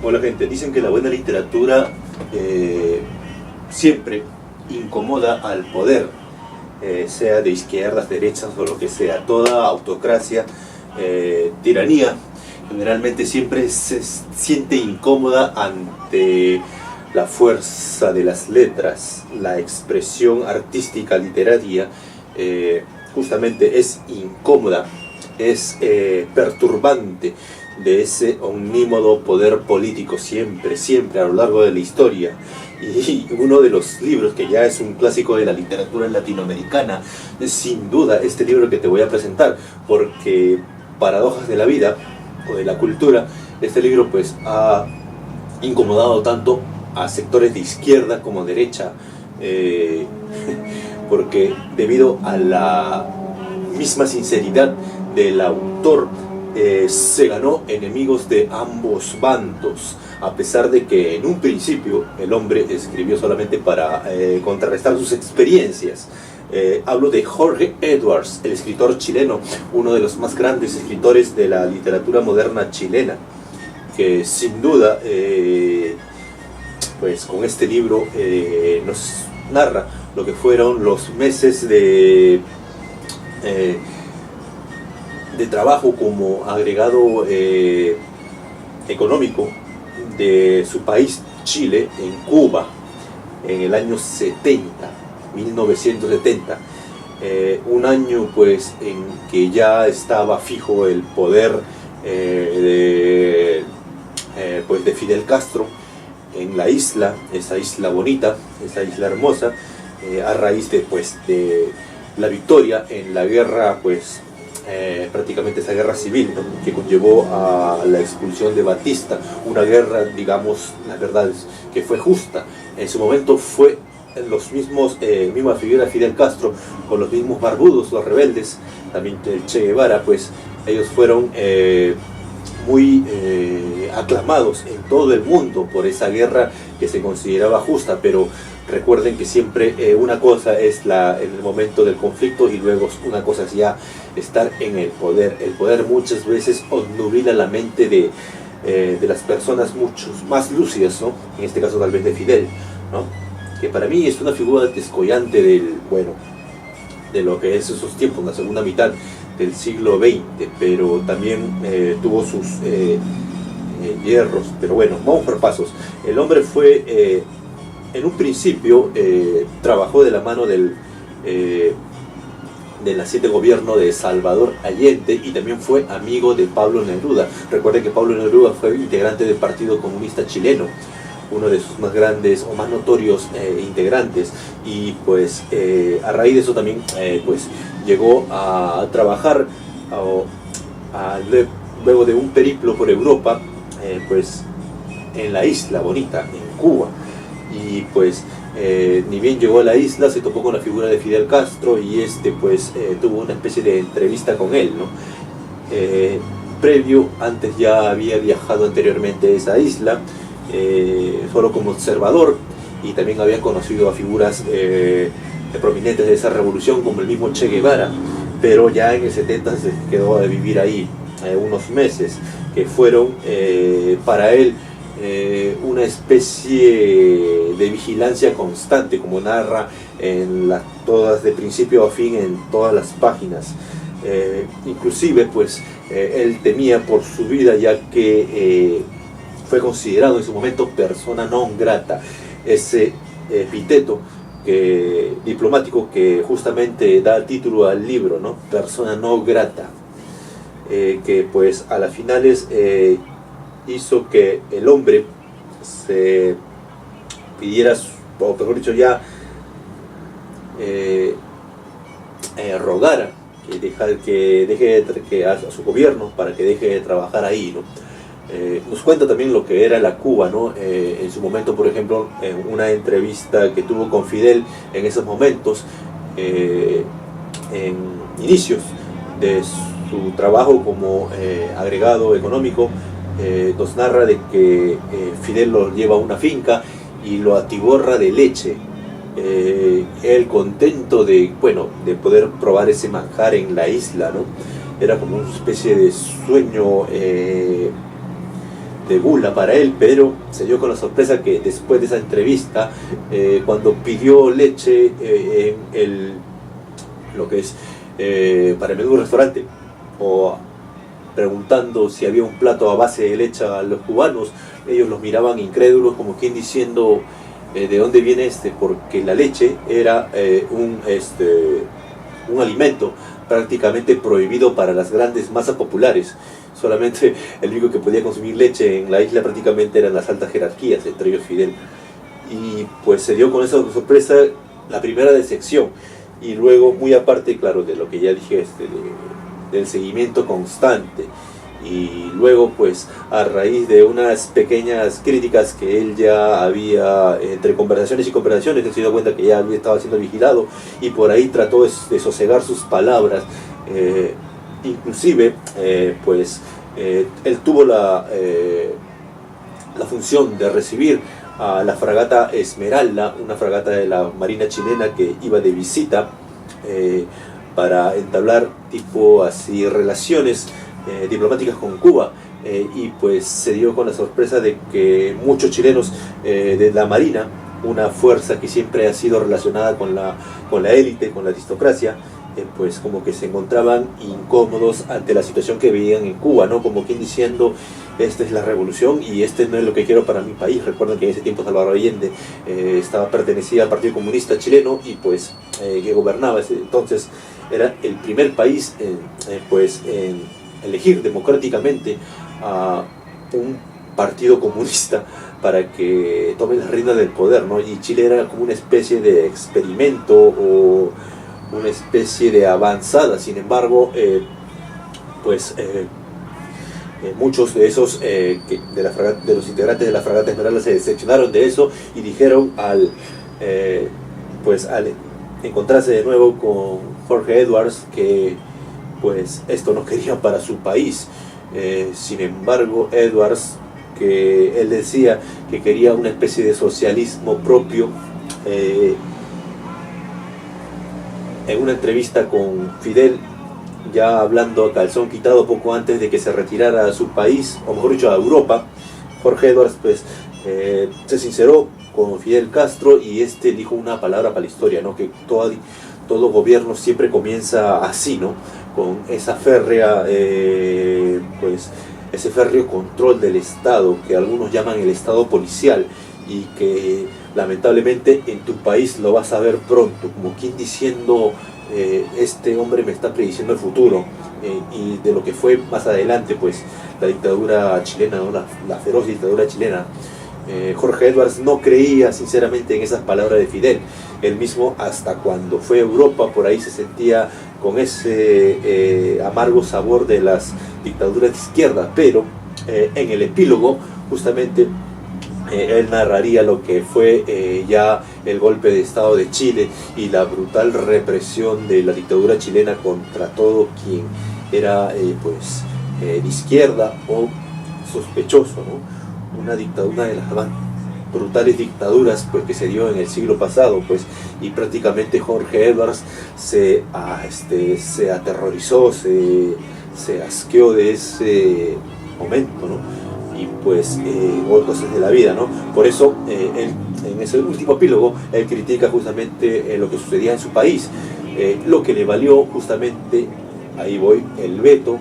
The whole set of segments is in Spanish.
Hola gente, dicen que la buena literatura siempre incomoda al poder, sea de izquierdas, derechas o lo que sea. Toda autocracia, tiranía, generalmente siempre se siente incómoda ante la fuerza de las letras. La expresión artística literaria justamente es incómoda, es perturbante de ese omnímodo poder político siempre a lo largo de la historia. Y uno de los libros que ya es un clásico de la literatura latinoamericana es sin duda este libro que te voy a presentar, porque Paradojas de la Vida o de la Cultura, este libro pues ha incomodado tanto a sectores de izquierda como derecha, porque debido a la misma sinceridad del autor, se ganó enemigos de ambos bandos, a pesar de que en un principio el hombre escribió solamente para contrarrestar sus experiencias. Hablo de Jorge Edwards, el escritor chileno, uno de los más grandes escritores de la literatura moderna chilena, que sin duda pues con este libro nos narra lo que fueron los meses de trabajo como agregado económico de su país, Chile, en Cuba, en el año 1970, un año pues en que ya estaba fijo el poder pues de Fidel Castro en la isla, esa isla bonita, esa isla hermosa, a raíz de la victoria en la guerra, pues prácticamente esa guerra civil, ¿no?, que conllevó a la expulsión de Batista, una guerra, digamos, la verdad es que fue justa. En su momento fue los mismos, misma figura Fidel Castro, con los mismos barbudos, los rebeldes, también el Che Guevara, pues ellos fueron muy aclamados en todo el mundo por esa guerra que se consideraba justa, pero recuerden que siempre una cosa es en el momento del conflicto y luego una cosa es ya estar en el poder. El poder muchas veces obnubila la mente de las personas mucho más lúcidas, ¿no? En este caso tal vez de Fidel, ¿no?, que para mí es una figura descollante de lo que es esos tiempos, la segunda mitad del siglo XX, pero también tuvo sus hierros. Pero bueno, vamos por pasos. El hombre fue en un principio trabajó de la mano del naciente gobierno de Salvador Allende y también fue amigo de Pablo Neruda. Recuerden que Pablo Neruda fue integrante del Partido Comunista Chileno, uno de sus más grandes o más notorios integrantes, y pues a raíz de eso también pues llegó a trabajar luego de un periplo por Europa, pues en la isla bonita, en Cuba. Y pues ni bien llegó a la isla se topó con la figura de Fidel Castro y pues tuvo una especie de entrevista con él, ¿no? Antes ya había viajado anteriormente a esa isla, solo como observador, y también había conocido a figuras prominentes de esa revolución como el mismo Che Guevara, pero ya en el 70 se quedó a vivir ahí unos meses que fueron para él una especie de vigilancia constante, como narra todas de principio a fin en todas las páginas. Inclusive pues él temía por su vida, ya que fue considerado en su momento persona non grata, ese epíteto diplomático que justamente da título al libro, ¿no?, persona no grata, que pues a las finales hizo que el hombre se pidiera, o mejor dicho ya rogara que deje a su gobierno para que deje de trabajar ahí, ¿no? Nos cuenta también lo que era la Cuba, ¿no? En su momento, por ejemplo, en una entrevista que tuvo con Fidel en esos momentos, en inicios de su trabajo como agregado económico, nos narra de que Fidel lo lleva a una finca y lo atiborra de leche. Él contento de poder probar ese manjar en la isla, ¿no? Era como una especie de sueño de gula para él, pero se dio con la sorpresa que después de esa entrevista, cuando pidió leche lo que es para el menú de un restaurante, o preguntando si había un plato a base de leche a los cubanos, ellos los miraban incrédulos, como quien diciendo de dónde viene porque la leche era un alimento prácticamente prohibido para las grandes masas populares. Solamente el único que podía consumir leche en la isla prácticamente eran las altas jerarquías, entre ellos Fidel. Y pues se dio con esa sorpresa la primera decepción. Y luego, muy aparte, claro, de lo que ya dije, del seguimiento constante. Y luego, pues, a raíz de unas pequeñas críticas que él ya había, entre conversaciones y conversaciones, él se dio cuenta que ya estaba siendo vigilado, y por ahí trató de sosegar sus palabras. Inclusive, él tuvo la función de recibir a la fragata Esmeralda, una fragata de la Marina chilena que iba de visita para entablar tipo así relaciones diplomáticas con Cuba, y pues se dio con la sorpresa de que muchos chilenos de la Marina, una fuerza que siempre ha sido relacionada con la élite, con la aristocracia, pues como que se encontraban incómodos ante la situación que veían en Cuba, ¿no? Como quien diciendo, esta es la revolución y este no es lo que quiero para mi país. Recuerden que en ese tiempo Salvador Allende pertenecía al Partido Comunista Chileno, y pues que gobernaba entonces, era el primer país en elegir democráticamente a un partido comunista para que tome las riendas del poder, ¿no? Y Chile era como una especie de experimento o una especie de avanzada. Sin embargo, muchos de esos de los integrantes de la fragata Esmeralda se decepcionaron de eso y dijeron al encontrarse de nuevo con Jorge Edwards que pues esto no quería para su país. Sin embargo, Edwards, que él decía que quería una especie de socialismo propio, en una entrevista con Fidel, ya hablando a calzón quitado poco antes de que se retirara a su país, o mejor dicho a Europa, Jorge Edwards se sinceró con Fidel Castro, y dijo una palabra para la historia, ¿no? Que todo gobierno siempre comienza así, ¿no? Con esa ese férreo control del Estado, que algunos llaman el Estado policial, y que lamentablemente en tu país lo vas a ver pronto, como quien diciendo, este hombre me está prediciendo el futuro, y de lo que fue más adelante, pues la dictadura chilena, ¿no? la feroz dictadura chilena. Jorge Edwards no creía sinceramente en esas palabras de Fidel. Él mismo, hasta cuando fue a Europa, por ahí se sentía con ese amargo sabor de las dictaduras de izquierda, pero en el epílogo justamente él narraría lo que fue ya el golpe de Estado de Chile y la brutal represión de la dictadura chilena contra todo quien era de izquierda o sospechoso, ¿no? Una de las más brutales dictaduras que se dio en el siglo pasado, y prácticamente Jorge Edwards se aterrorizó, se asqueó de ese momento, ¿no? Y cosas de la vida, ¿no? Por eso él, en ese último epílogo, él critica justamente lo que sucedía en su país, lo que le valió justamente, ahí voy, el veto,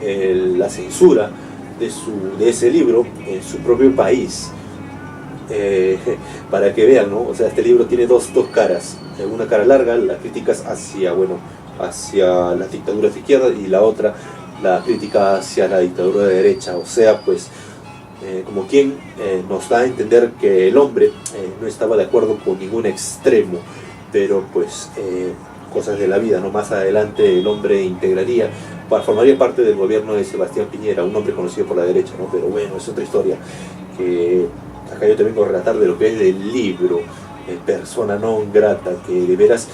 la censura de ese libro en su propio país, para que vean, ¿no? O sea, este libro tiene dos caras, una cara larga, las críticas hacia las dictaduras de izquierda, y la otra, la crítica hacia la dictadura de derecha. O sea, como quien nos da a entender que el hombre no estaba de acuerdo con ningún extremo, pero cosas de la vida, ¿no? Más adelante el hombre formaría parte del gobierno de Sebastián Piñera, un hombre conocido por la derecha, ¿no? Pero bueno, es otra historia que acá yo te vengo a relatar de lo que es del libro Persona non grata, que de veras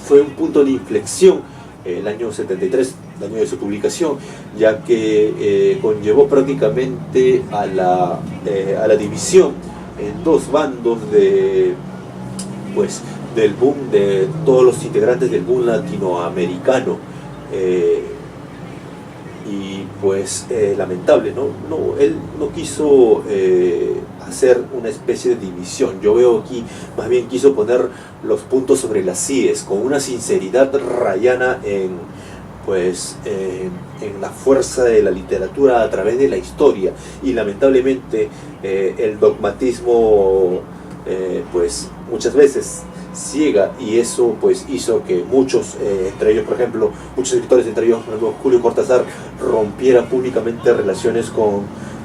fue un punto de inflexión el año 73, el año de su publicación, ya que conllevó prácticamente a la división en dos bandos del boom de todos los integrantes del boom latinoamericano. y pues lamentable, ¿no? Él no quiso hacer una especie de división. Yo veo aquí, más bien quiso poner los puntos sobre las íes, con una sinceridad rayana en la fuerza de la literatura a través de la historia, y lamentablemente el dogmatismo pues muchas veces ciega, y eso pues hizo que muchos, entre ellos por ejemplo, muchos escritores, entre ellos por ejemplo, Julio Cortázar, rompiera públicamente relaciones con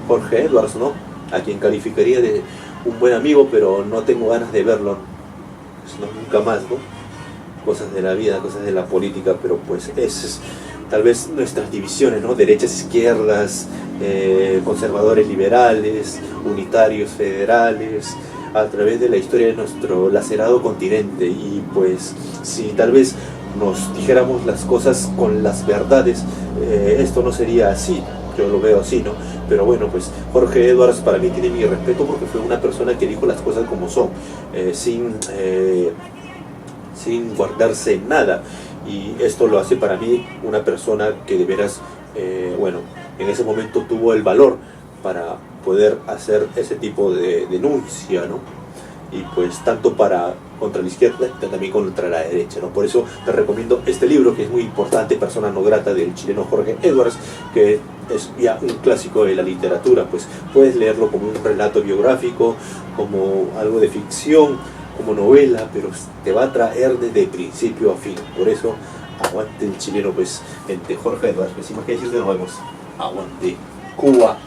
Jorge Edwards, ¿no? A quien calificaría de un buen amigo, pero no tengo ganas de verlo, pues, no, nunca más, ¿no? Cosas de la vida, cosas de la política, pero pues es tal vez nuestras divisiones, ¿no? Derechas, izquierdas, conservadores, liberales, unitarios, federales, a través de la historia de nuestro lacerado continente. Y pues si tal vez nos dijéramos las cosas con las verdades, esto no sería así. Yo lo veo así, ¿no? Pero bueno, pues Jorge Edwards para mí tiene mi respeto, porque fue una persona que dijo las cosas como son, sin guardarse nada, y esto lo hace para mí una persona que de veras, en ese momento tuvo el valor para poder hacer ese tipo de denuncia, ¿no? Y pues tanto contra la izquierda, también contra la derecha, ¿no? Por eso te recomiendo este libro, que es muy importante, Persona no grata, del chileno Jorge Edwards, que es ya un clásico de la literatura. Pues puedes leerlo como un relato biográfico, como algo de ficción, como novela, pero te va a traer desde principio a fin. Por eso, aguante el chileno, pues, entre Jorge Edwards. Pues, sin más que decirte, nos vemos. Aguante Cuba.